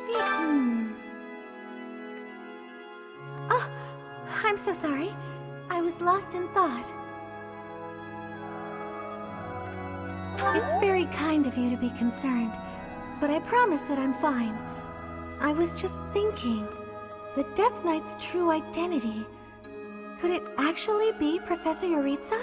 see. Oh, I'm so sorry. I was lost in thought. It's very kind of you to be concerned, but I promise that I'm fine. I was just thinking, the Death Knight's true identity, could it actually be Professor Yuritsa?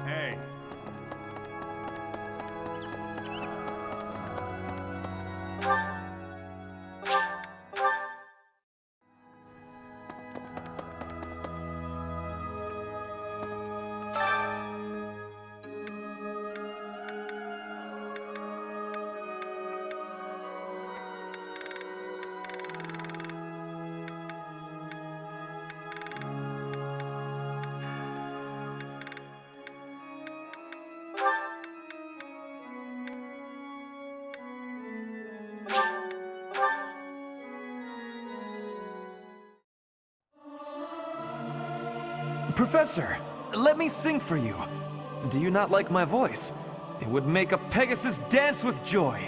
Hey. Professor, let me sing for you. Do you not like my voice? It would make a Pegasus dance with joy.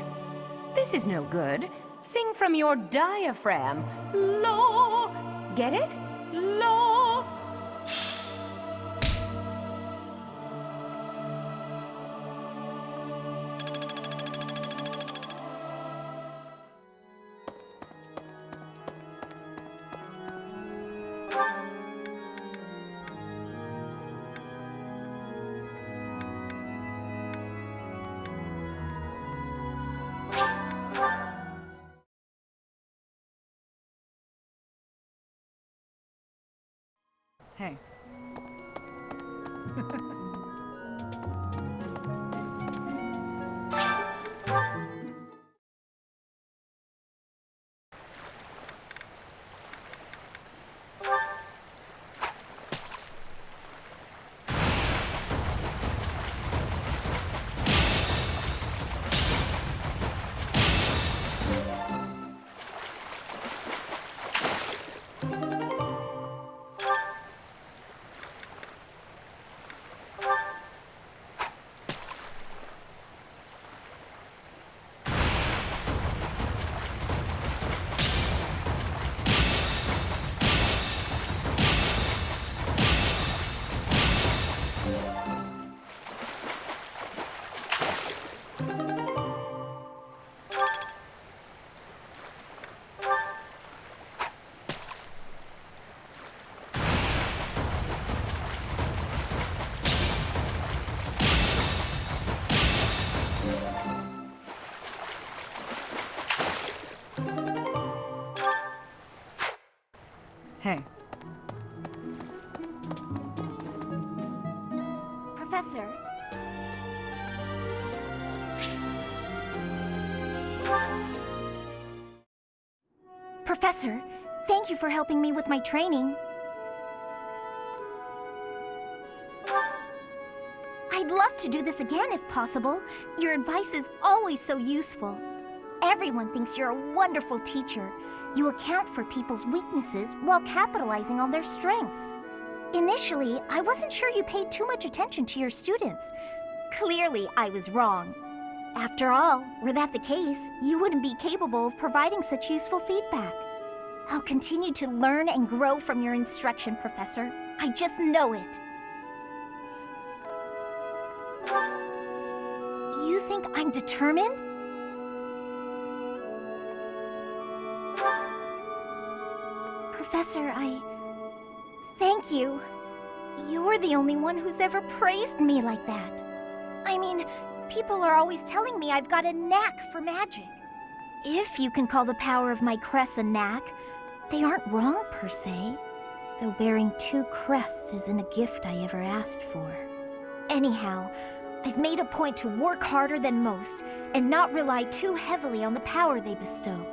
This is no good. Sing from your diaphragm. Lo! Get it? Lo! Hey. Hey. Professor? Professor, thank you for helping me with my training. I'd love to do this again if possible. Your advice is always so useful. Everyone thinks you're a wonderful teacher. You account for people's weaknesses while capitalizing on their strengths. Initially, I wasn't sure you paid too much attention to your students. Clearly, I was wrong. After all, were that the case, you wouldn't be capable of providing such useful feedback. I'll continue to learn and grow from your instruction, Professor. I just know it. You think I'm determined? Professor, thank you. You're the only one who's ever praised me like that. I mean, people are always telling me I've got a knack for magic. If you can call the power of my crests a knack, they aren't wrong per se. Though bearing 2 crests isn't a gift I ever asked for. Anyhow, I've made a point to work harder than most and not rely too heavily on the power they bestow.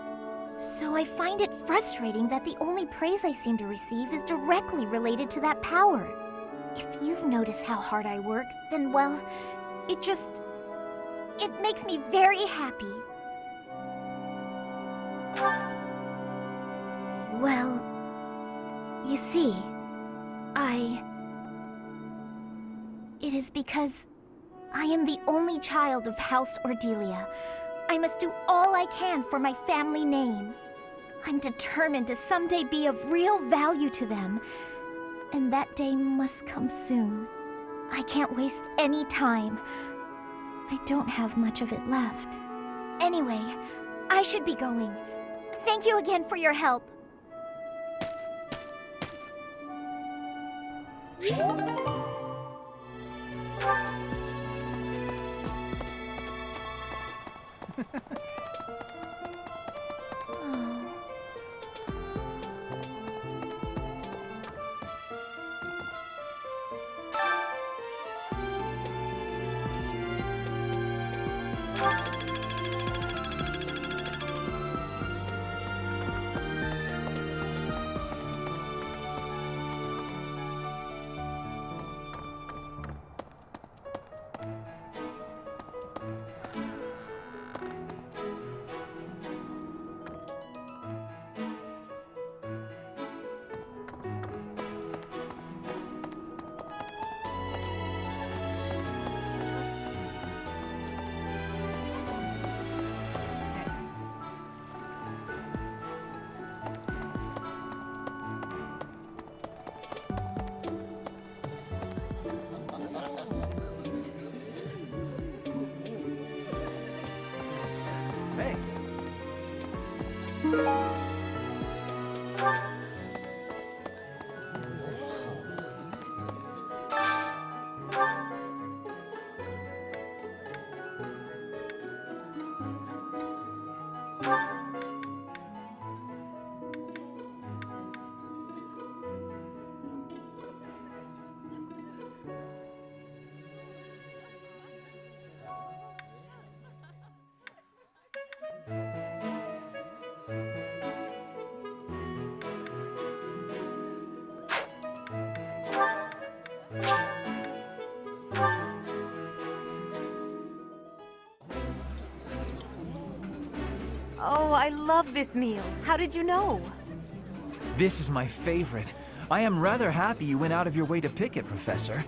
So I find it frustrating that the only praise I seem to receive is directly related to that power. If you've noticed how hard I work, then well, it makes me very happy. Well, you see, it is because I am the only child of House Ordelia. I must do all I can for my family name. I'm determined to someday be of real value to them, and that day must come soon. I can't waste any time. I don't have much of it left. Anyway, I should be going. Thank you again for your help. Oh, I love this meal. How did you know? This is my favorite. I am rather happy you went out of your way to pick it, Professor.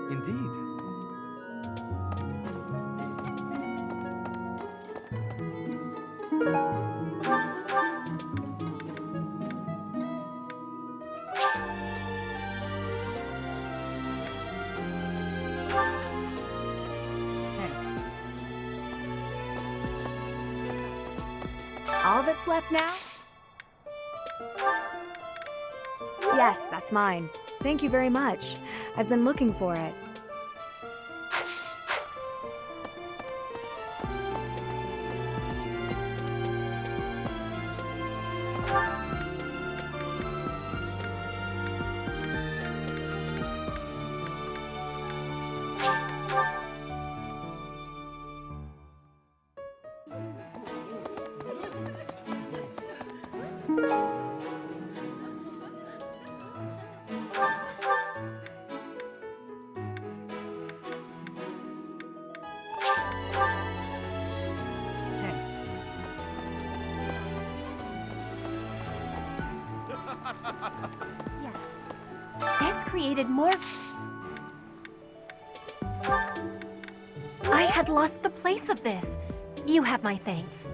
Indeed. All that's left now? Yes, that's mine. Thank you very much. I've been looking for it. Yes. This created more... I had lost the place of this. You have my thanks.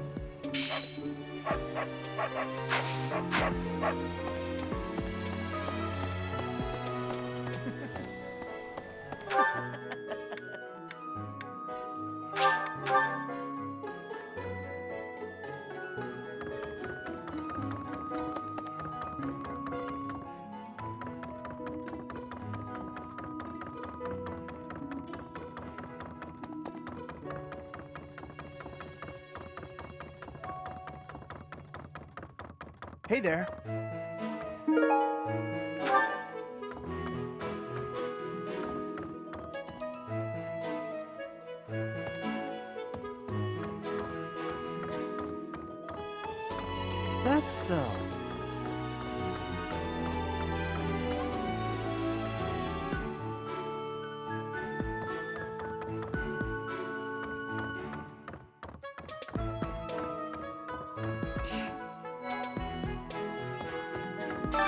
Hey there. That's so.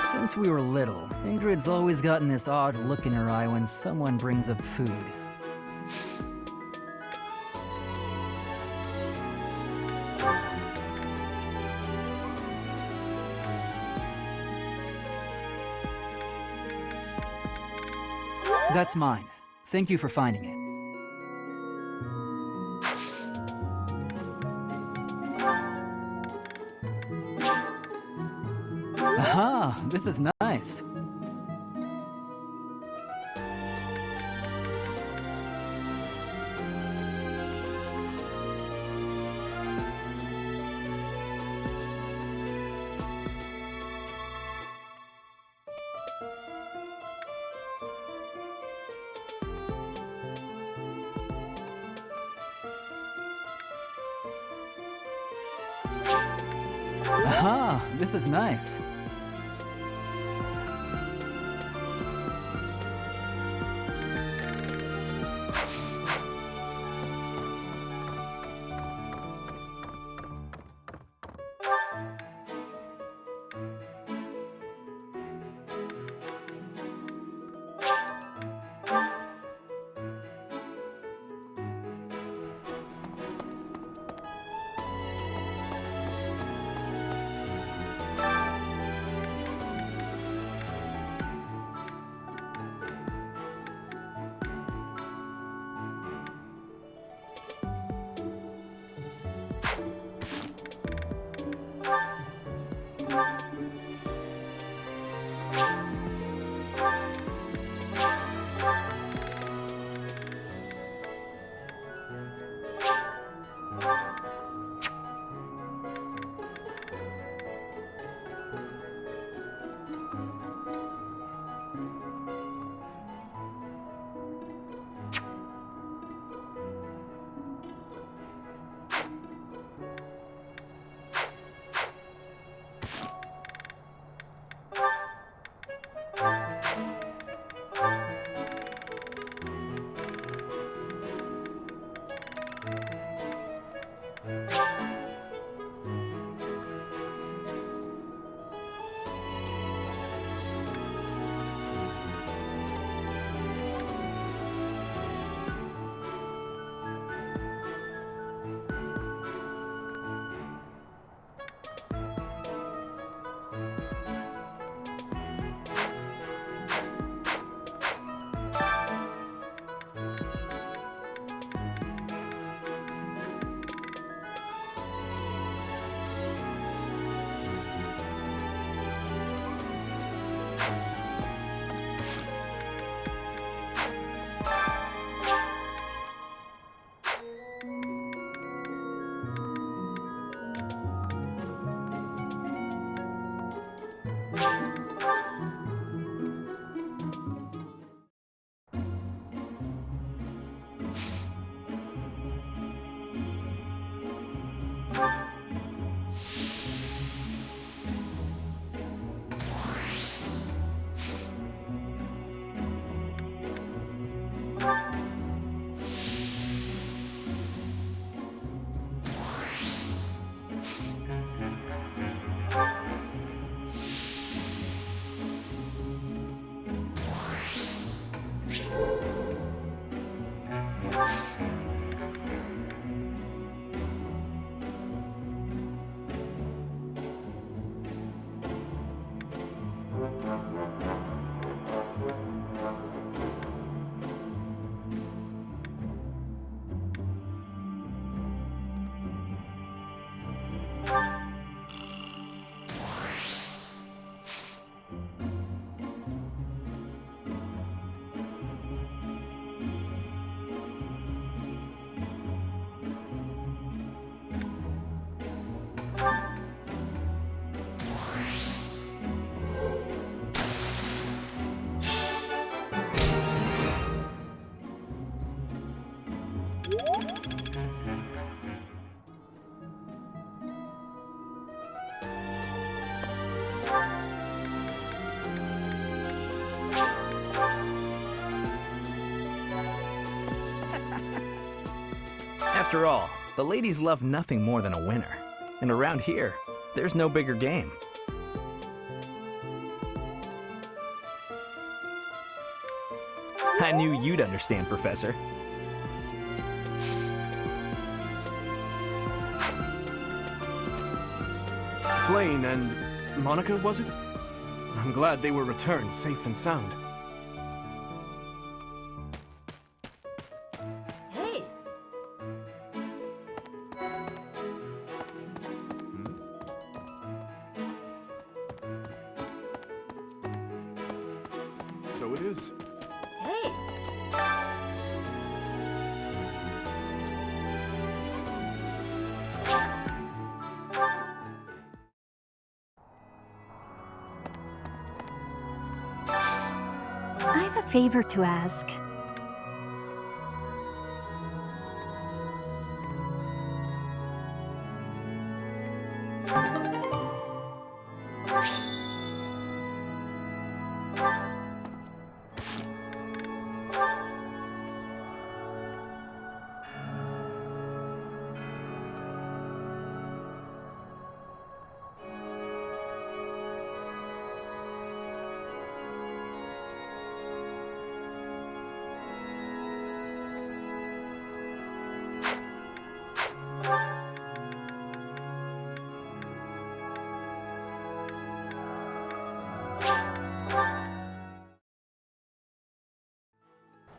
Since we were little, Ingrid's always gotten this odd look in her eye when someone brings up food. That's mine. Thank you for finding it. Aha, this is nice. Aha, this is nice. After all, the ladies love nothing more than a winner. And around here, there's no bigger game. I knew you'd understand, Professor. Flayn and Monica, was it? I'm glad they were returned safe and sound. Hey! So it is. Hey! I have a favor to ask.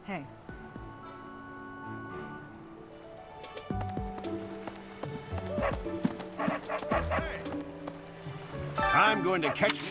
Hey. I'm going to catch me.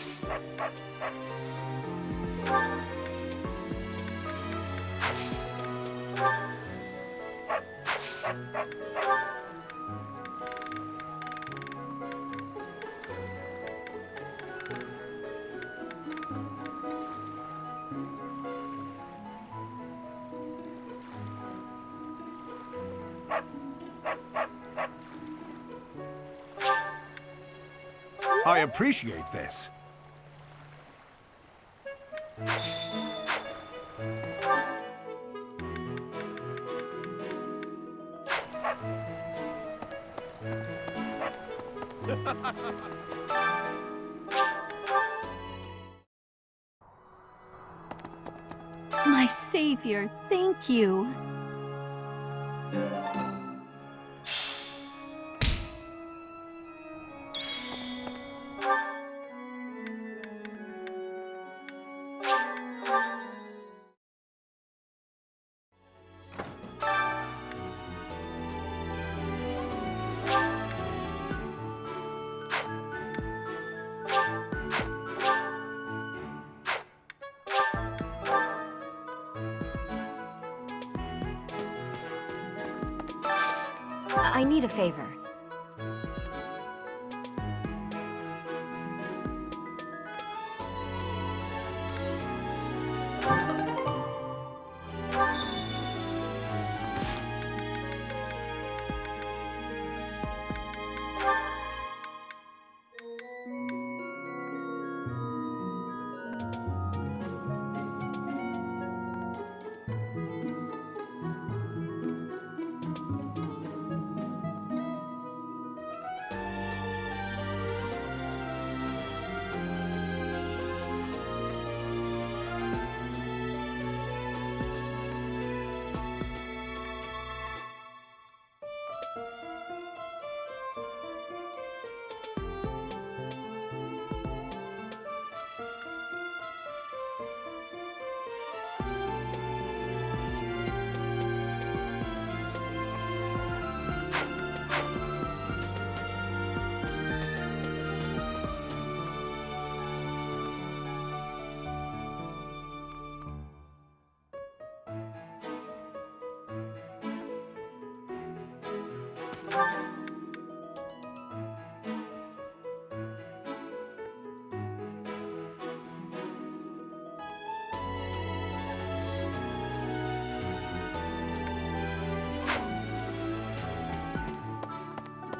I appreciate this. My savior, thank you. I need a favor.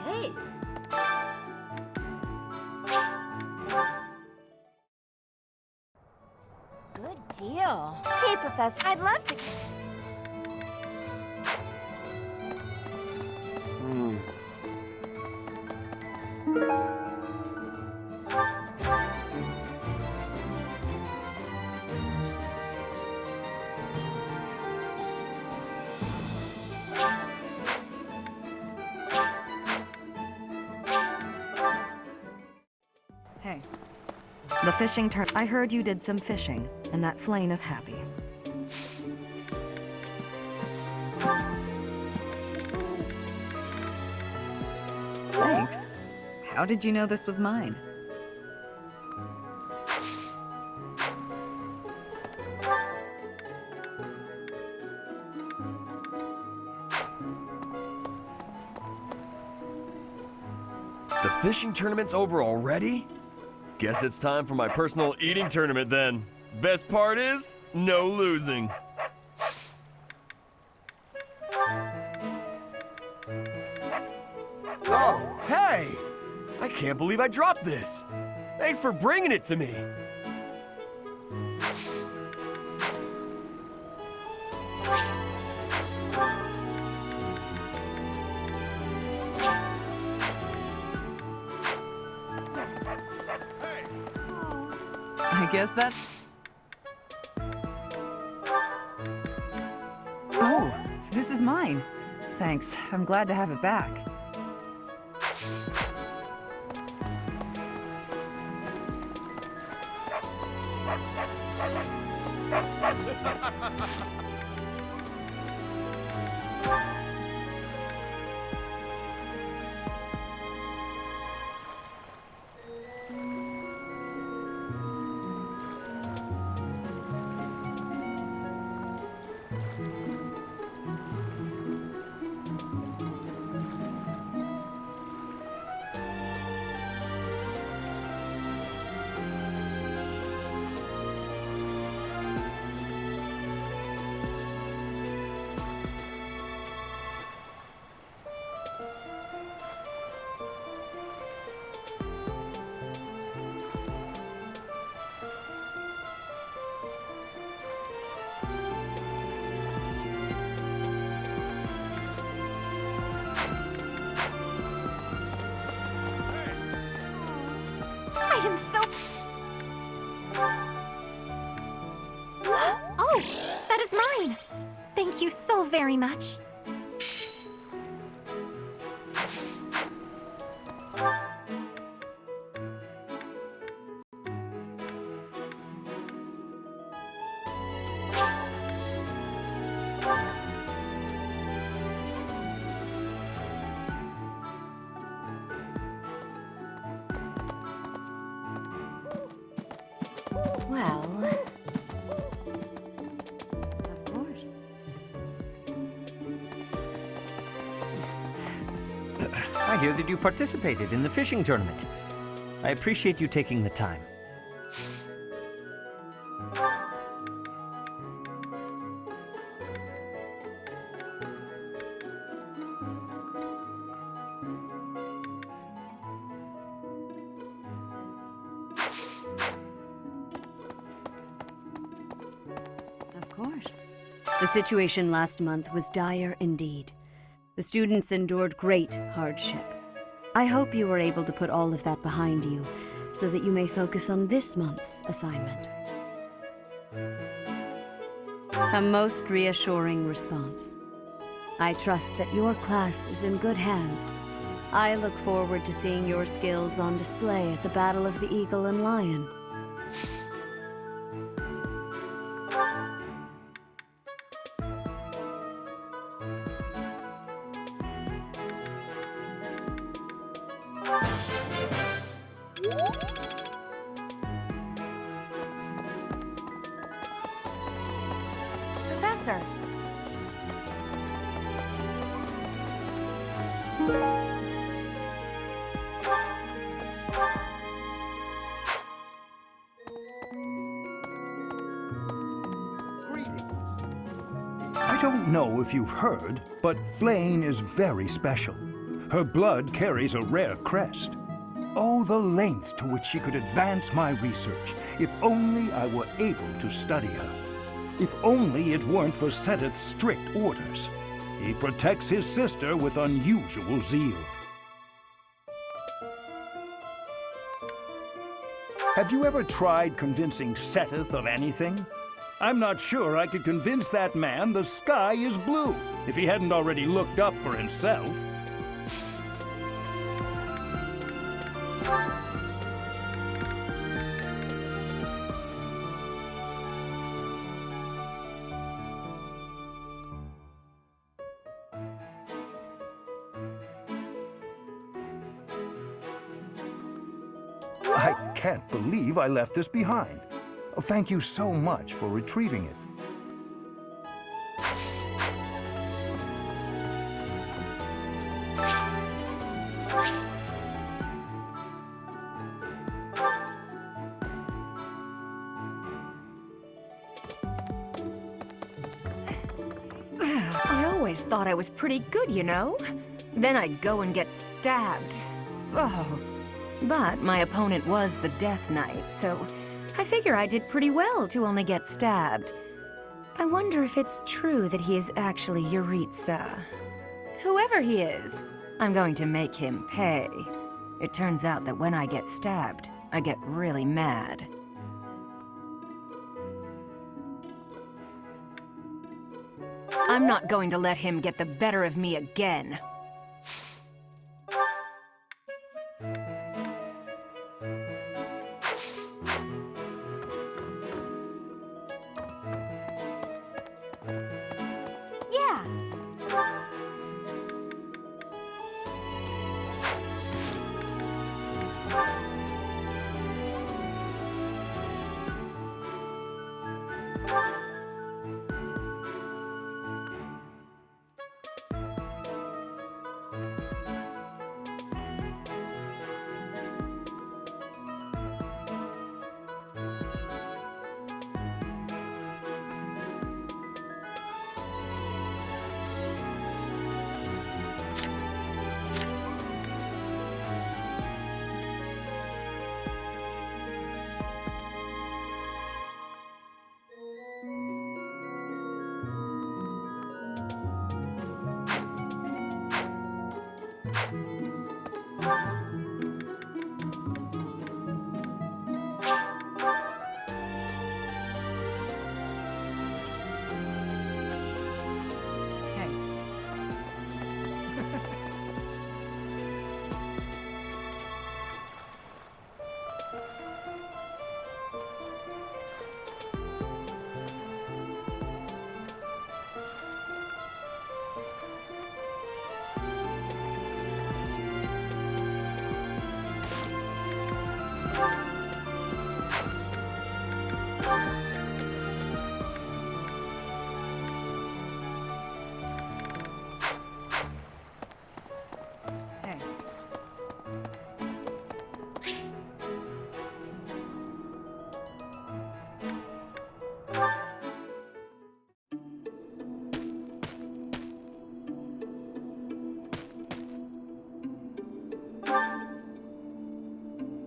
Hey! Good deal. Hey, Professor, I'd love to... Hey. The fishing I heard you did some fishing, and that Flane is happy. Thanks. How did you know this was mine? The fishing tournament's over already? Guess it's time for my personal eating tournament then. Best part is, no losing. Oh, hey! I can't believe I dropped this. Thanks for bringing it to me. I guess that's... Oh, this is mine. Thanks. I'm glad to have it back. I am so... Oh, that is mine. Thank you so very much. Well, of course. I hear that you participated in the fishing tournament. I appreciate you taking the time. Of course. The situation last month was dire indeed. The students endured great hardship. I hope you were able to put all of that behind you, so that you may focus on this month's assignment. A most reassuring response. I trust that your class is in good hands. I look forward to seeing your skills on display at the Battle of the Eagle and Lion. Professor. I don't know if you've heard, but Flane is very special. Her blood carries a rare crest. Oh, the lengths to which she could advance my research, if only I were able to study her. If only it weren't for Seteth's strict orders. He protects his sister with unusual zeal. Have you ever tried convincing Seteth of anything? I'm not sure I could convince that man the sky is blue, if he hadn't already looked up for himself. I can't believe I left this behind. Thank you so much for retrieving it. I always thought I was pretty good, you know? Then I'd go and get stabbed. Oh. But my opponent was the Death Knight, so I figure I did pretty well to only get stabbed. I wonder if it's true that he is actually Yuritsa. Whoever he is, I'm going to make him pay. It turns out that when I get stabbed, I get really mad. I'm not going to let him get the better of me again. Yeah.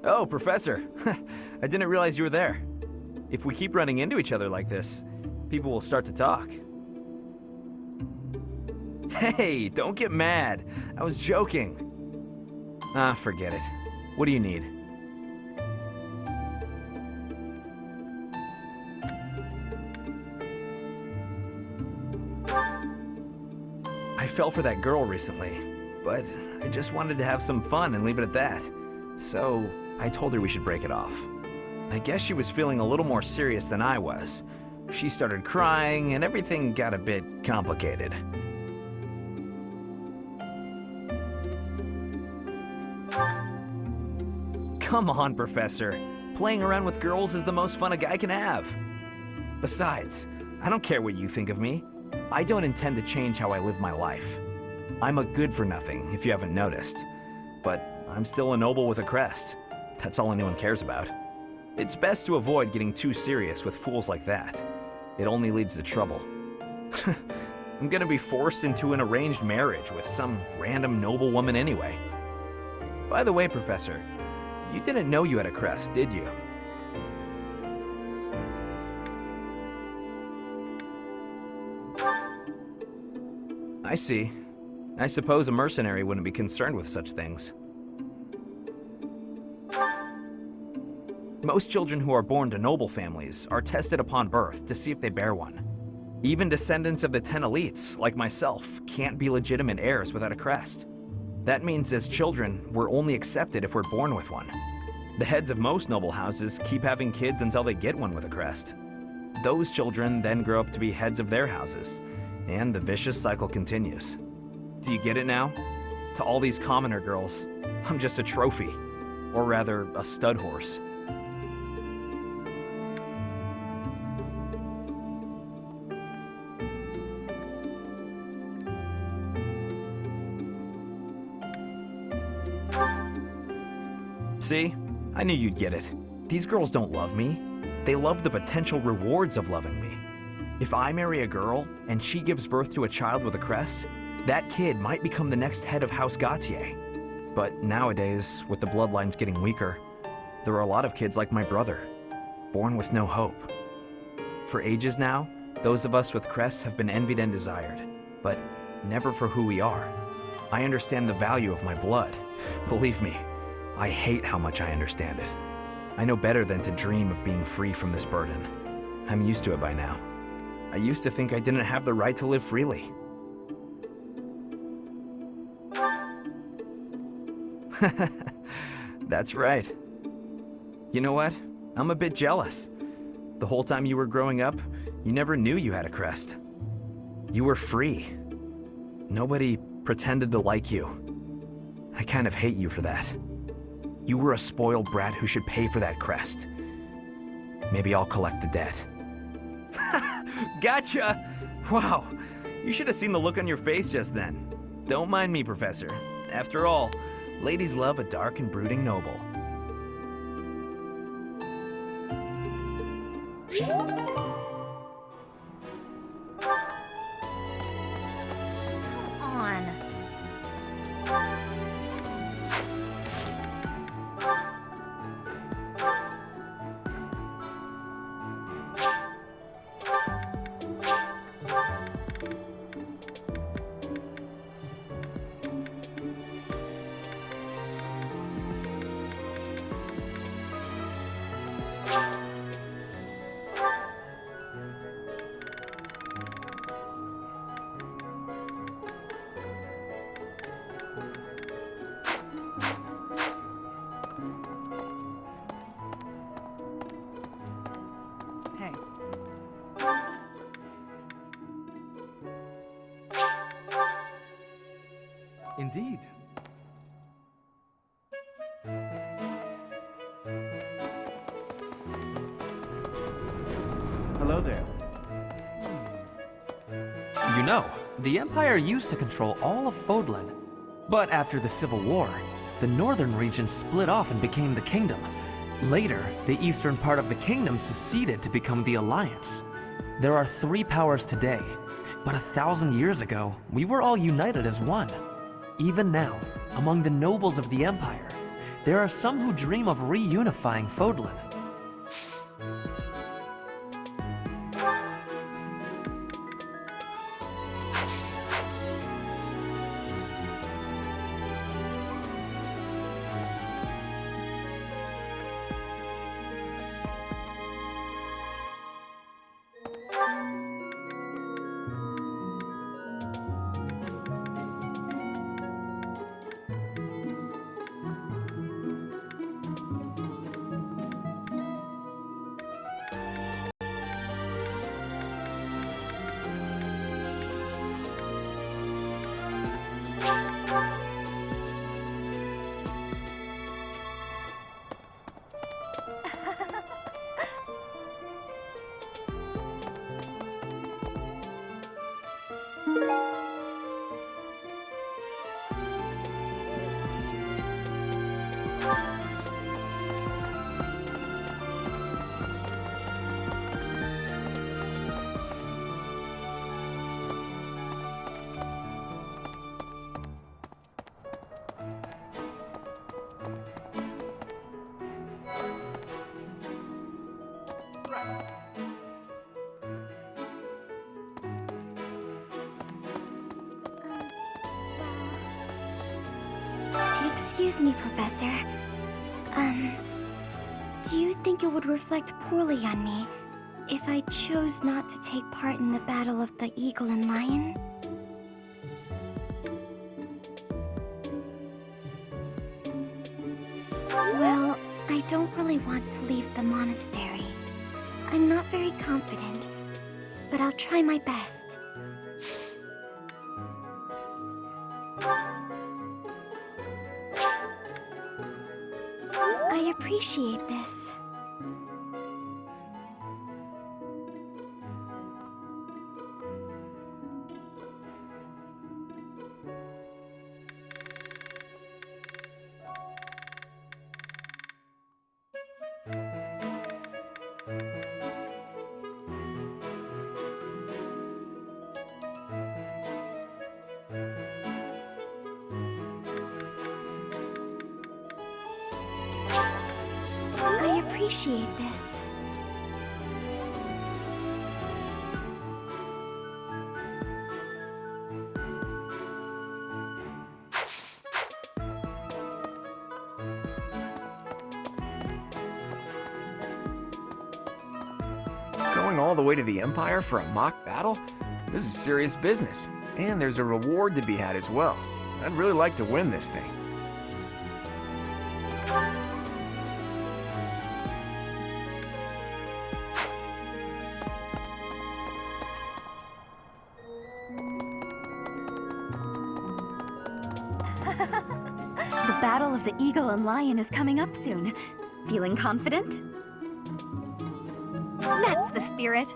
Oh, Professor. I didn't realize you were there. If we keep running into each other like this, people will start to talk. Hey, don't get mad. I was joking. Ah, forget it. What do you need? I fell for that girl recently, but I just wanted to have some fun and leave it at that. So, I told her we should break it off. I guess she was feeling a little more serious than I was. She started crying, and everything got a bit complicated. Come on, Professor. Playing around with girls is the most fun a guy can have. Besides, I don't care what you think of me. I don't intend to change how I live my life. I'm a good-for-nothing, if you haven't noticed. But I'm still a noble with a crest. That's all anyone cares about. It's best to avoid getting too serious with fools like that. It only leads to trouble. I'm gonna be forced into an arranged marriage with some random noble woman anyway. By the way, Professor, you didn't know you had a crest, did you? I see. I suppose a mercenary wouldn't be concerned with such things. Most children who are born to noble families are tested upon birth to see if they bear one. Even descendants of the 10 elites, like myself, can't be legitimate heirs without a crest. That means as children, we're only accepted if we're born with one. The heads of most noble houses keep having kids until they get one with a crest. Those children then grow up to be heads of their houses, and the vicious cycle continues. Do you get it now? To all these commoner girls, I'm just a trophy. Or rather, a stud horse. See? I knew you'd get it. These girls don't love me. They love the potential rewards of loving me. If I marry a girl, and she gives birth to a child with a crest, that kid might become the next head of House Gautier. But nowadays, with the bloodlines getting weaker, there are a lot of kids like my brother, born with no hope. For ages now, those of us with crests have been envied and desired, but never for who we are. I understand the value of my blood. Believe me, I hate how much I understand it. I know better than to dream of being free from this burden. I'm used to it by now. I used to think I didn't have the right to live freely. That's right. You know what? I'm a bit jealous. The whole time you were growing up, you never knew you had a crest. You were free. Nobody pretended to like you. I kind of hate you for that. You were a spoiled brat who should pay for that crest. Maybe I'll collect the debt. Gotcha! Wow, you should have seen the look on your face just then. Don't mind me, Professor. After all, ladies love a dark and brooding noble. Come on. Hey. Indeed. Hello there. You know, the Empire used to control all of Fodlan. But after the Civil War, the northern region split off and became the Kingdom. Later, the eastern part of the kingdom seceded to become the Alliance. There are 3 powers today, but 1,000 years ago, we were all united as one. Even now, among the nobles of the Empire, there are some who dream of reunifying Fodlan. Excuse me, Professor. Do you think it would reflect poorly on me if I chose not to take part in the Battle of the Eagle and Lion? Well, I don't really want to leave the monastery. I'm not very confident, but I'll try my best. appreciate this. I appreciate this. Going all the way to the Empire for a mock battle? This is serious business. And there's a reward to be had as well. I'd really like to win this thing. The Battle of the Eagle and Lion is coming up soon. Feeling confident? That's the spirit.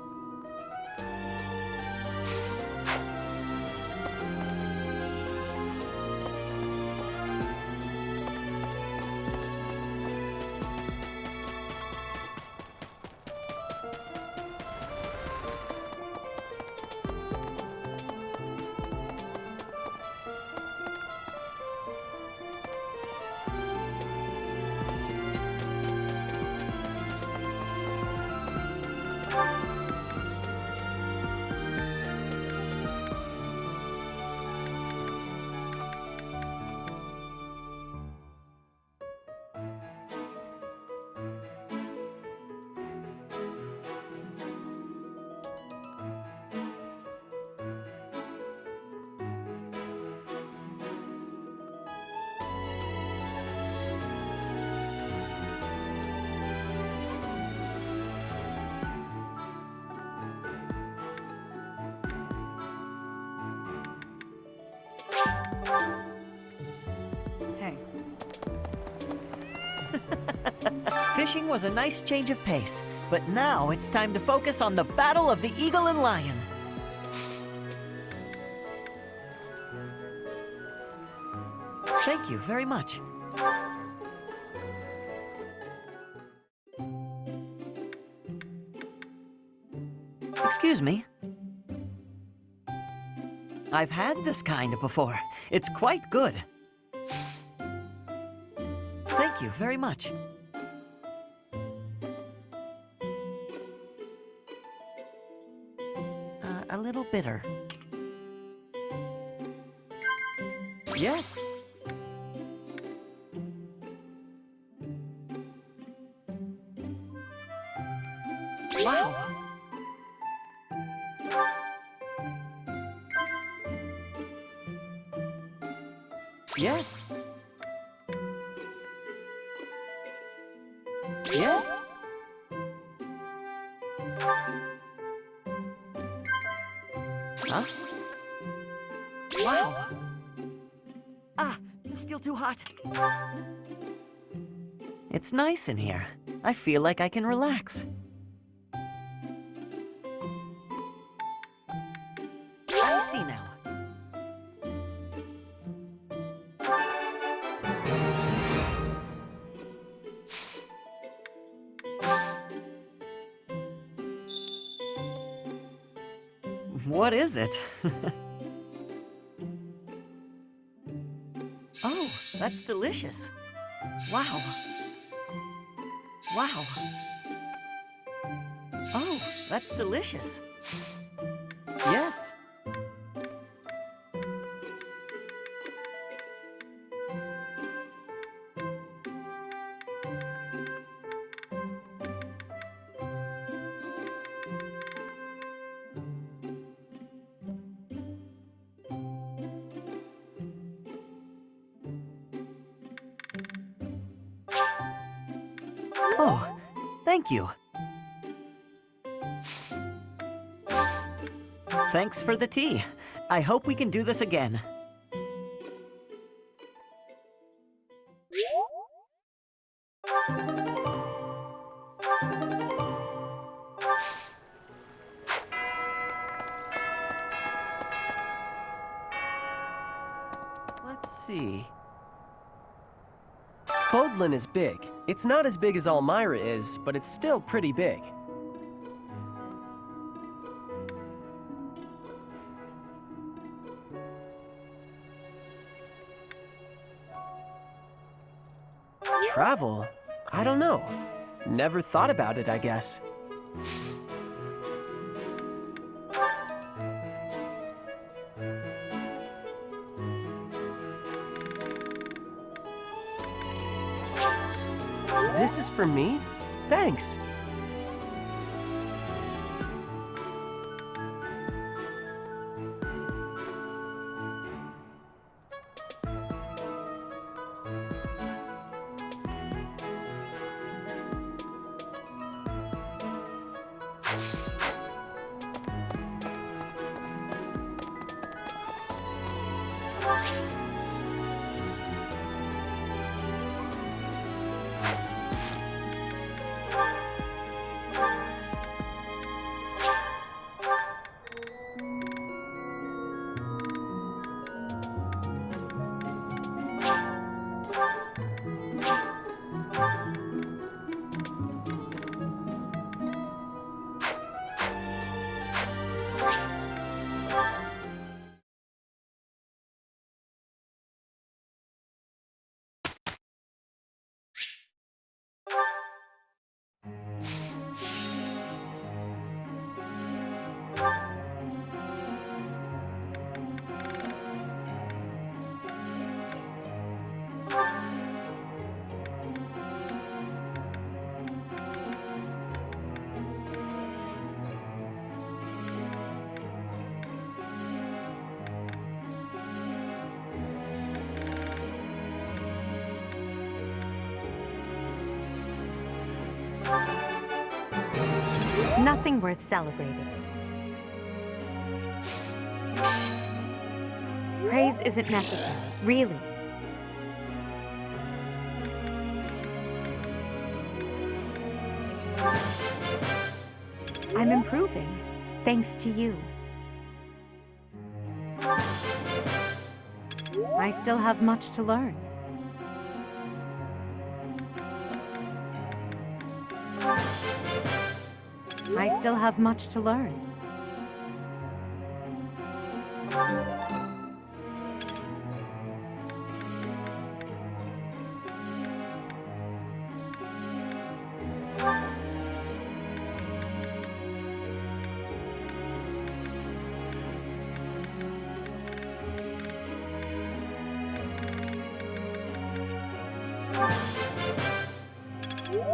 Hey. Fishing was a nice change of pace, but now it's time to focus on the Battle of the Eagle and Lion. Thank you very much. Excuse me. I've had this kind before. It's quite good. Thank you very much. A little bitter. Yes. Wow. Yes. Yes. Huh? Wow. Ah, it's still too hot. It's nice in here. I feel like I can relax. I see now. What is it? Oh, that's delicious. Wow. Wow. Oh, that's delicious. Yes. Oh, thank you. Thanks for the tea. I hope we can do this again. Let's see. Fodlan is big. It's not as big as Almyra is, but it's still pretty big. Travel? I don't know. Never thought about it, I guess. This is for me? Thanks. Nothing worth celebrating. Praise isn't necessary, really. I'm improving, thanks to you. I still have much to learn. I still have much to learn.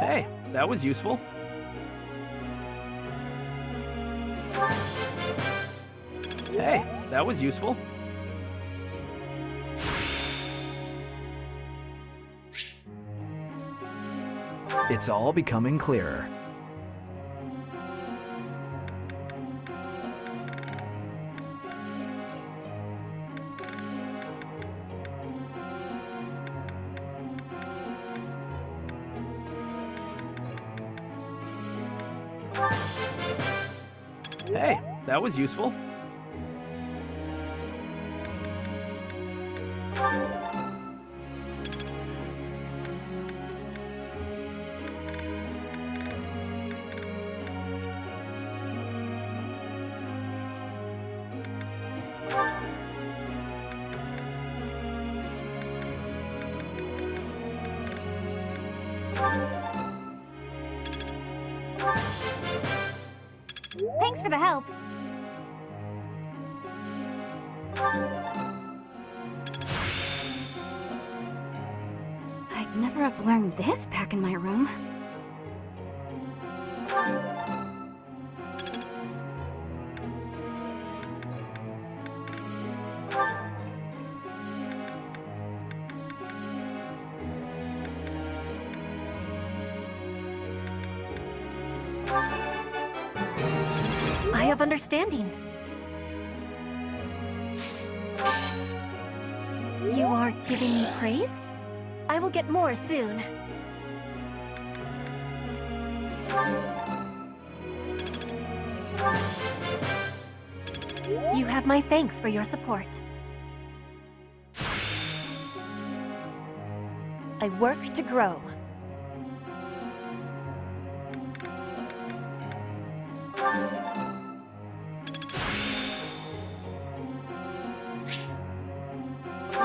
Hey, that was useful. Hey, that was useful. It's all becoming clearer. Hey, that was useful. Thanks for the help. I'd never have learned this back in my room. I have understanding. You are giving me praise? I will get more soon. have my thanks for your support. I work to grow.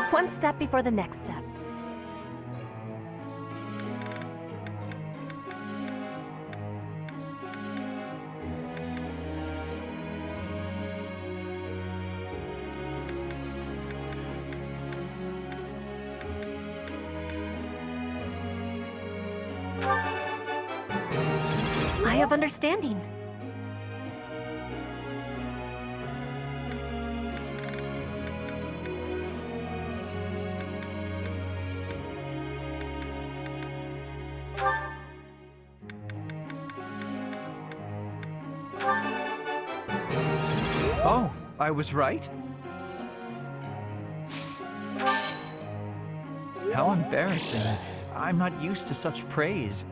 One step before the next step. I have understanding. Oh, I was right? How embarrassing. I'm not used to such praise.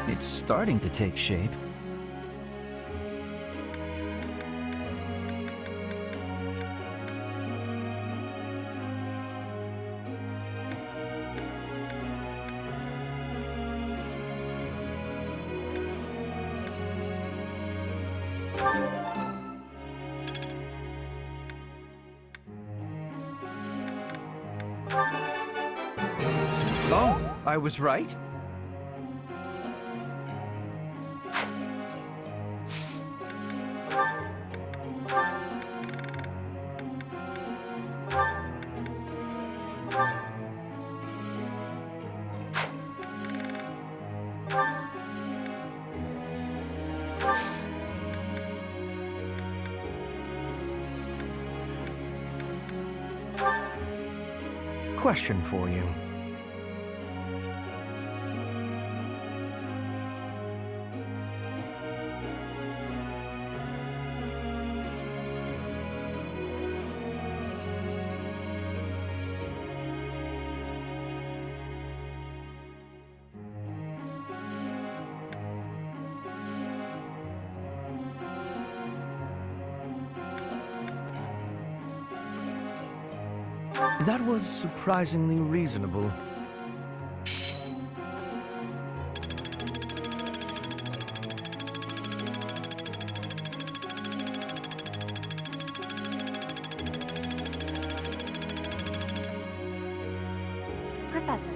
It's starting to take shape. Oh, I was right? Question for you. That was surprisingly reasonable. Professor.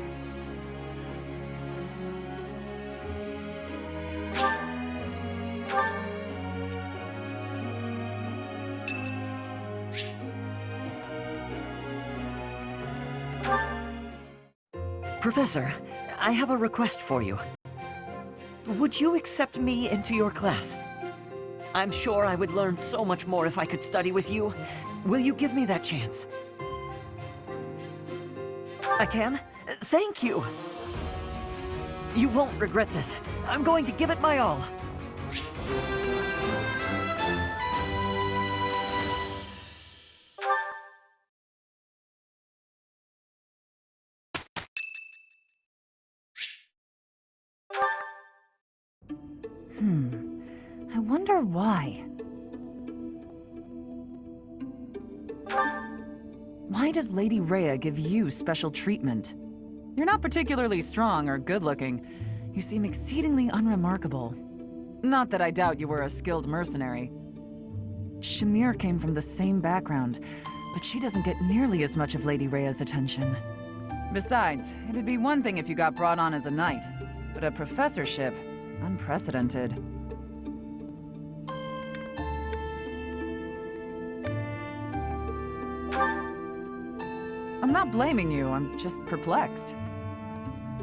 Professor, I have a request for you. Would you accept me into your class? I'm sure I would learn so much more if I could study with you. Will you give me that chance? I can? Thank you! You won't regret this. I'm going to give it my all. I wonder why. Why does Lady Rhea give you special treatment? You're not particularly strong or good-looking. You seem exceedingly unremarkable. Not that I doubt you were a skilled mercenary. Shamir came from the same background, but she doesn't get nearly as much of Lady Rhea's attention. Besides, it'd be one thing if you got brought on as a knight, but a professorship, unprecedented. I'm not blaming you, I'm just perplexed.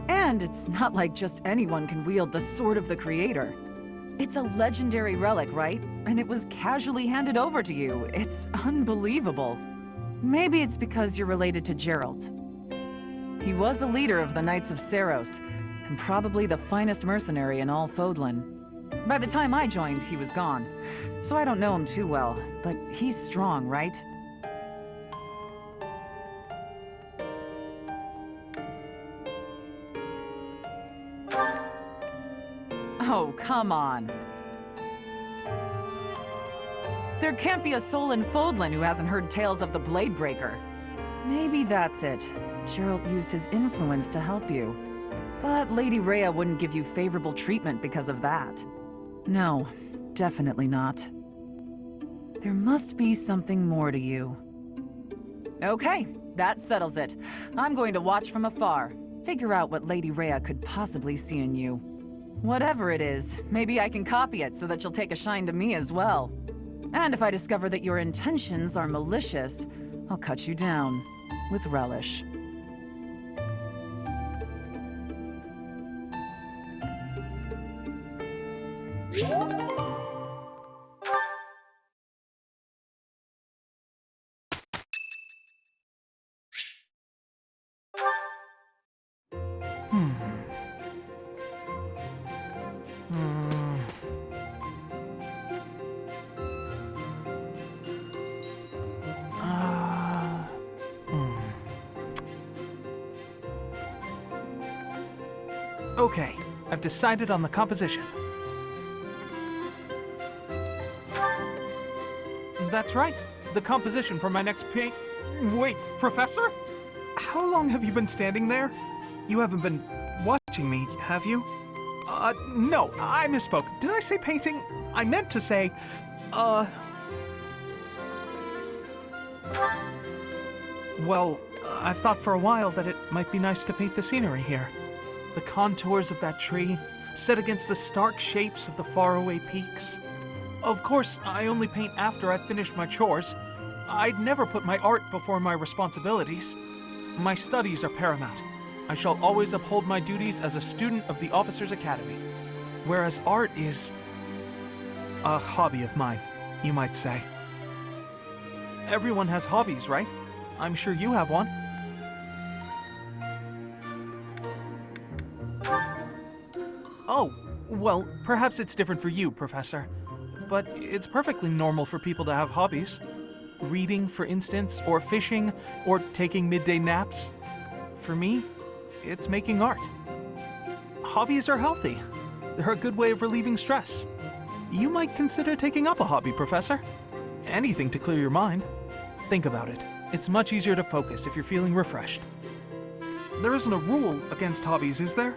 And it's not like just anyone can wield the Sword of the Creator. It's a legendary relic, right? And it was casually handed over to you. It's unbelievable. Maybe it's because you're related to Geralt. He was a leader of the Knights of Seiros, and probably the finest mercenary in all Fodlan. By the time I joined, he was gone, so I don't know him too well, but he's strong, right? Oh, come on. There can't be a soul in Fodlan who hasn't heard tales of the Bladebreaker. Maybe that's it. Geralt used his influence to help you. But Lady Rhea wouldn't give you favorable treatment because of that. No, definitely not. There must be something more to you. Okay, that settles it. I'm going to watch from afar. Figure out what Lady Rhea could possibly see in you. Whatever it is, maybe I can copy it so that you'll take a shine to me as well. And if I discover that your intentions are malicious, I'll cut you down with relish. Okay, I've decided on the composition. That's right, the composition for my next paint. Wait, Professor? How long have you been standing there? You haven't been watching me, have you? No, I misspoke. Did I say painting? I meant to say, Well, I've thought for a while that it might be nice to paint the scenery here. The contours of that tree, set against the stark shapes of the faraway peaks. Of course, I only paint after I've finished my chores. I'd never put my art before my responsibilities. My studies are paramount. I shall always uphold my duties as a student of the Officers' Academy. Whereas art is a hobby of mine, you might say. Everyone has hobbies, right? I'm sure you have one. Oh, well, perhaps it's different for you, Professor. But it's perfectly normal for people to have hobbies. Reading, for instance, or fishing, or taking midday naps. For me, it's making art. Hobbies are healthy. They're a good way of relieving stress. You might consider taking up a hobby, Professor. Anything to clear your mind. Think about it. It's much easier to focus if you're feeling refreshed. There isn't a rule against hobbies, is there?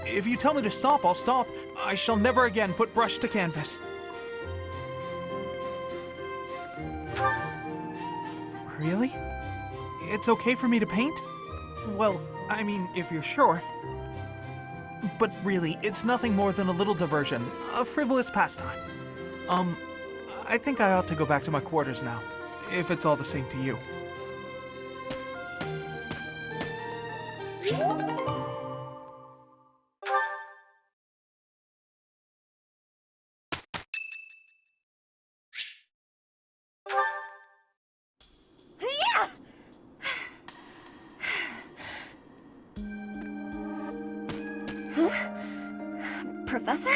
If you tell me to stop, I'll stop. I shall never again put brush to canvas. Really? It's okay for me to paint? Well, I mean, if you're sure. But really, it's nothing more than a little diversion, a frivolous pastime. I think I ought to go back to my quarters now, if it's all the same to you. Professor?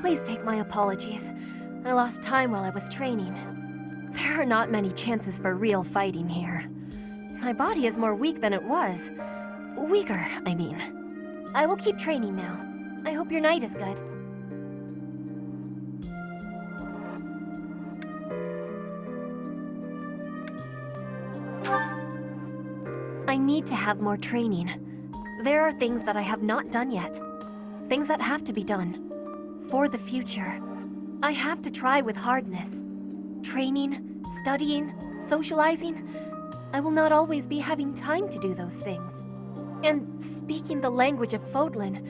Please take my apologies. I lost time while I was training. There are not many chances for real fighting here. My body is more weak than it was. Weaker, I mean. I will keep training now. I hope your night is good. I need to have more training. There are things that I have not done yet. Things that have to be done. For the future. I have to try with hardness. Training, studying, socializing. I will not always be having time to do those things. And speaking the language of Fodlan,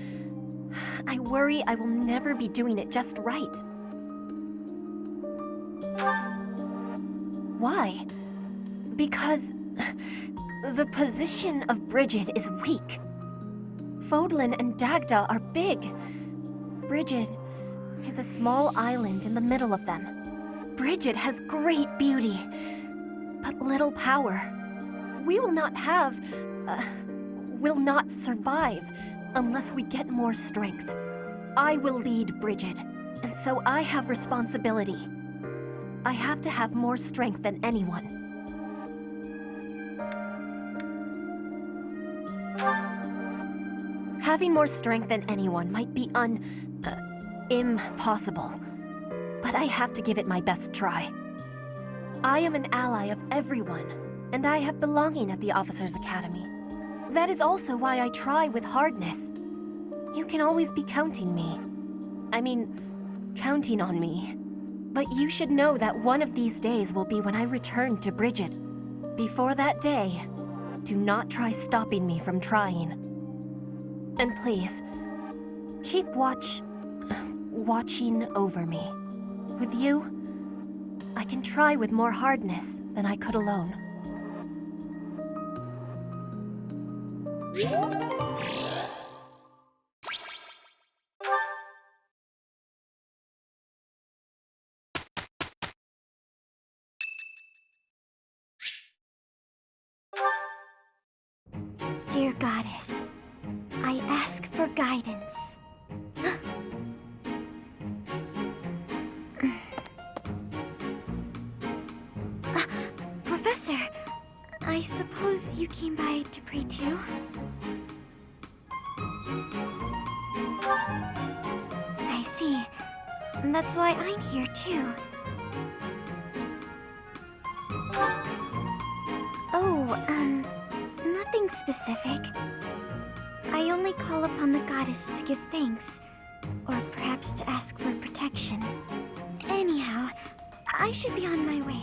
I worry I will never be doing it just right. Why? Because the position of Brigid is weak. Fodlan and Dagda are big. Brigid is a small island in the middle of them. Brigid has great beauty, but little power. We will not survive unless we get more strength. I will lead Brigid, and so I have responsibility. I have to have more strength than anyone. Having more strength than anyone might be impossible. But I have to give it my best try. I am an ally of everyone, and I have belonging at the Officers' Academy. That is also why I try with hardness. You can always be counting on me. But you should know that one of these days will be when I return to Bridget. Before that day, do not try stopping me from trying. And please, keep watching over me. With you, I can try with more hardness than I could alone. Dear Goddess, I ask for guidance. Professor, I suppose you came by to pray too? I see. That's why I'm here too. Oh, nothing specific. I only call upon the goddess to give thanks, or perhaps to ask for protection. Anyhow, I should be on my way.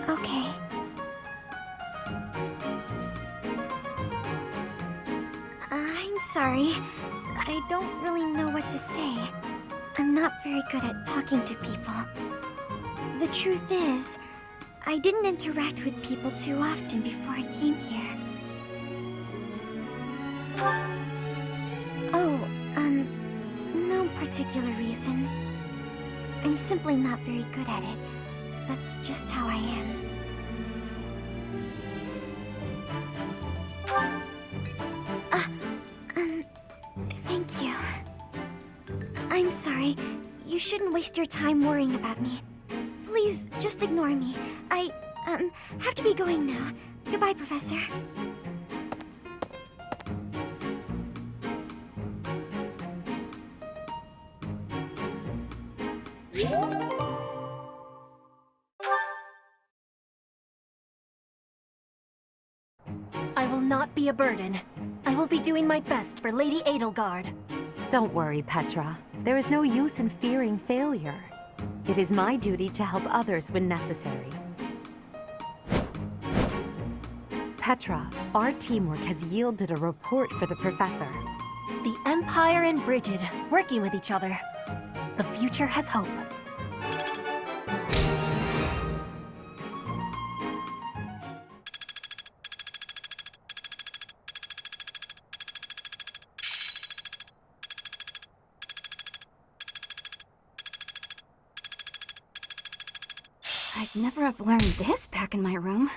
Okay. I'm sorry. I don't really know what to say. I'm not very good at talking to people. The truth is, I didn't interact with people too often before I came here. Oh, no particular reason. I'm simply not very good at it. That's just how I am. Thank you. I'm sorry. You shouldn't waste your time worrying about me. Please, just ignore me. I, have to be going now. Goodbye, Professor. I will not be a burden. I will be doing my best for Lady Edelgard. Don't worry, Petra. There is no use in fearing failure. It is my duty to help others when necessary. Petra, our teamwork has yielded a report for the professor. The Empire and Bridget working with each other. The future has hope. I'd never have learned this back in my room.